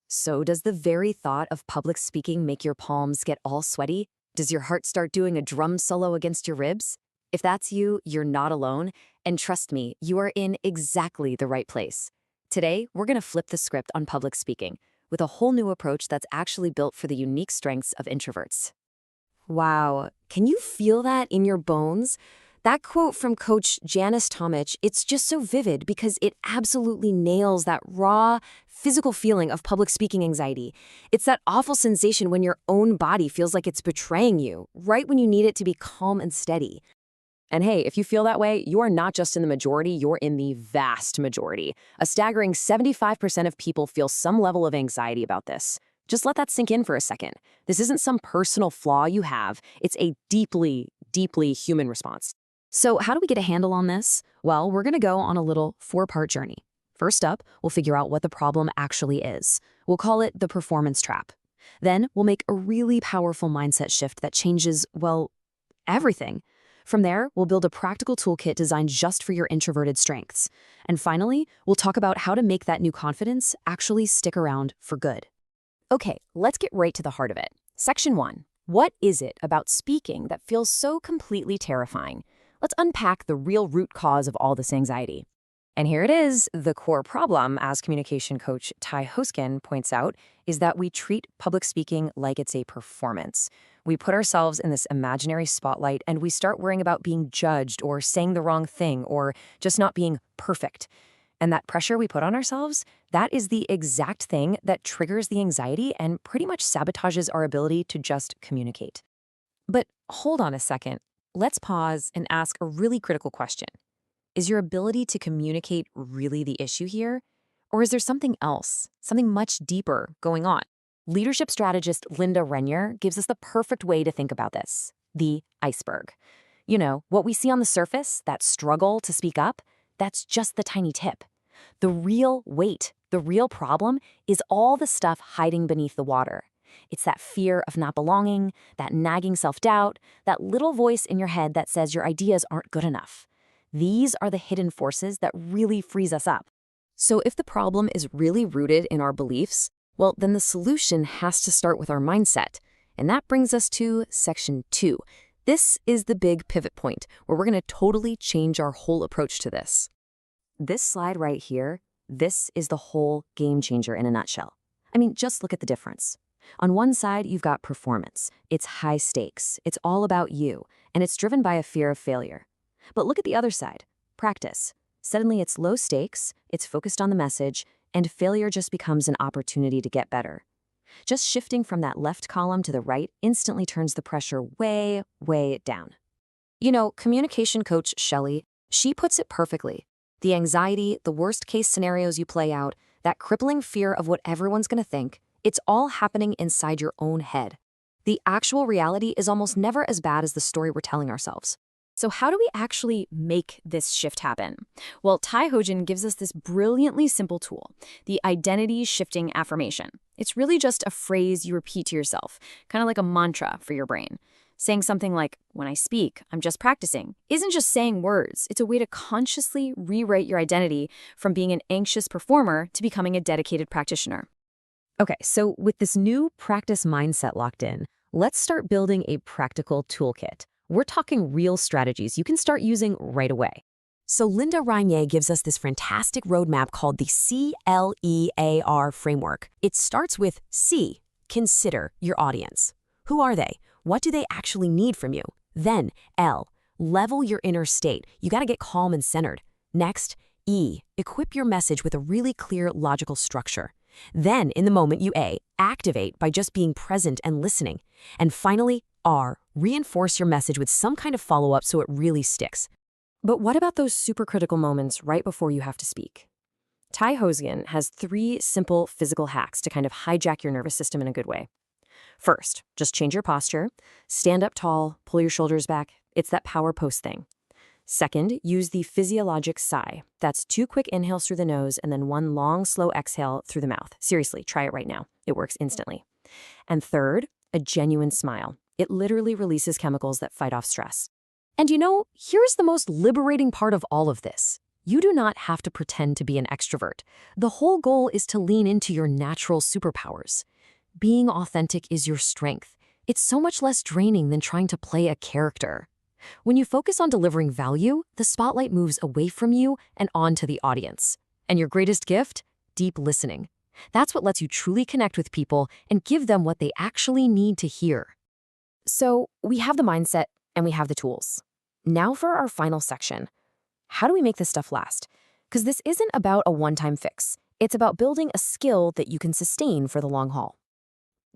So, does the very thought of public speaking make your palms get all sweaty? Does your heart start doing a drum solo against your ribs? If that's you, you're not alone. And trust me, you are in exactly the right place. Today, we're going to flip the script on public speaking with a whole new approach that's actually built for the unique strengths of introverts. Wow, can you feel that in your bones? That quote from Coach Janice Tomich, it's just so vivid because it absolutely nails that raw, physical feeling of public speaking anxiety. It's that awful sensation when your own body feels like it's betraying you, right when you need it to be calm and steady. And hey, if you feel that way, you are not just in the majority, you're in the vast majority. A staggering 75% of people feel some level of anxiety about this. Just let that sink in for a second. This isn't some personal flaw you have. It's a deeply, deeply human response. So how do we get a handle on this? Well, we're going to go on a little four-part journey. First up, we'll figure out what the problem actually is. We'll call it the performance trap. Then we'll make a really powerful mindset shift that changes, well, everything. From there, we'll build a practical toolkit designed just for your introverted strengths. And finally, we'll talk about how to make that new confidence actually stick around for good. Okay, let's get right to the heart of it. Section 1. What is it about speaking that feels so completely terrifying? Let's unpack the real root cause of all this anxiety. And here it is. The core problem, as communication coach Ty Hoskin points out, is that we treat public speaking like it's a performance. We put ourselves in this imaginary spotlight and we start worrying about being judged or saying the wrong thing or just not being perfect. And that pressure we put on ourselves, that is the exact thing that triggers the anxiety and pretty much sabotages our ability to just communicate. But hold on a second. Let's pause and ask a really critical question. Is your ability to communicate really the issue here? Or is there something else, something much deeper going on? Leadership strategist Linda Renier gives us the perfect way to think about this, the iceberg. You know, what we see on the surface, that struggle to speak up, that's just the tiny tip. The real weight, the real problem, is all the stuff hiding beneath the water. It's that fear of not belonging, that nagging self-doubt, that little voice in your head that says your ideas aren't good enough. These are the hidden forces that really freeze us up. So if the problem is really rooted in our beliefs, well, then the solution has to start with our mindset. And that brings us to section 2. This is the big pivot point where we're going to totally change our whole approach to this. This slide right here, this is the whole game changer in a nutshell. I mean, just look at the difference. On one side, you've got performance. It's high stakes. It's all about you, and it's driven by a fear of failure. But look at the other side, practice. Suddenly it's low stakes, it's focused on the message, and failure just becomes an opportunity to get better. Just shifting from that left column to the right instantly turns the pressure way, way down. You know, communication coach Shelley, she puts it perfectly. The anxiety, the worst case scenarios you play out, that crippling fear of what everyone's going to think, it's all happening inside your own head. The actual reality is almost never as bad as the story we're telling ourselves. So how do we actually make this shift happen? Well, Ty Hoskin gives us this brilliantly simple tool, the identity shifting affirmation. It's really just a phrase you repeat to yourself, kind of like a mantra for your brain. Saying something like, when I speak, I'm just practicing, isn't just saying words. It's a way to consciously rewrite your identity from being an anxious performer to becoming a dedicated practitioner. Okay, so with this new practice mindset locked in, let's start building a practical toolkit. We're talking real strategies you can start using right away. So Linda Renier gives us this fantastic roadmap called the CLEAR framework. It starts with C, consider your audience. Who are they? What do they actually need from you? Then L, level your inner state. You got to get calm and centered. Next, E, equip your message with a really clear logical structure. Then, in the moment, you A, activate by just being present and listening. And finally, R, reinforce your message with some kind of follow-up so it really sticks. But what about those super critical moments right before you have to speak? Ty Hoskin has 3 simple physical hacks to kind of hijack your nervous system in a good way. First, just change your posture. Stand up tall, pull your shoulders back. It's that power pose thing. Second, use the physiologic sigh. That's 2 quick inhales through the nose and then 1 long, slow exhale through the mouth. Seriously, try it right now. It works instantly. And third, a genuine smile. It literally releases chemicals that fight off stress. And you know, here's the most liberating part of all of this. You do not have to pretend to be an extrovert. The whole goal is to lean into your natural superpowers. Being authentic is your strength. It's so much less draining than trying to play a character. When you focus on delivering value, the spotlight moves away from you and onto the audience. And your greatest gift? Deep listening. That's what lets you truly connect with people and give them what they actually need to hear. So, we have the mindset and we have the tools. Now for our final section. How do we make this stuff last? Because this isn't about a one-time fix. It's about building a skill that you can sustain for the long haul.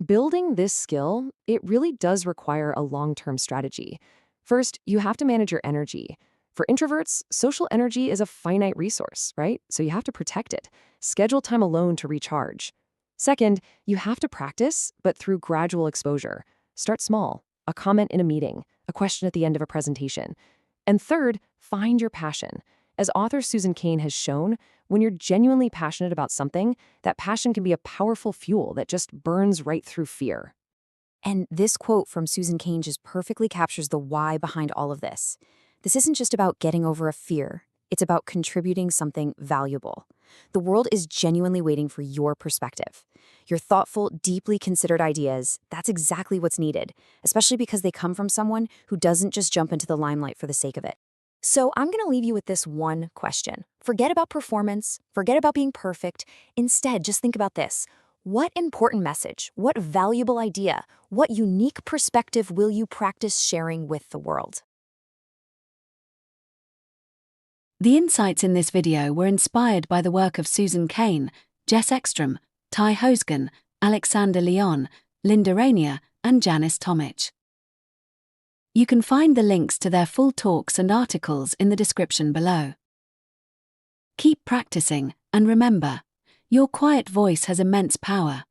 Building this skill, it really does require a long-term strategy. First, you have to manage your energy. For introverts, social energy is a finite resource, right? So you have to protect it. Schedule time alone to recharge. Second, you have to practice, but through gradual exposure. Start small, a comment in a meeting, a question at the end of a presentation. And third, find your passion. As author Susan Cain has shown, when you're genuinely passionate about something, that passion can be a powerful fuel that just burns right through fear. And this quote from Susan Cain just perfectly captures the why behind all of this. This isn't just about getting over a fear. It's about contributing something valuable. The world is genuinely waiting for your perspective. Your thoughtful, deeply considered ideas, that's exactly what's needed, especially because they come from someone who doesn't just jump into the limelight for the sake of it. So I'm going to leave you with this one question. Forget about performance, forget about being perfect. Instead, just think about this. What important message, what valuable idea, what unique perspective will you practice sharing with the world? The insights in this video were inspired by the work of Susan Cain, Jess Ekstrom, Ty Hosgan, Alexander Leon, Linda Rainier, and Janice Tomich. You can find the links to their full talks and articles in the description below. Keep practicing, and remember, your quiet voice has immense power.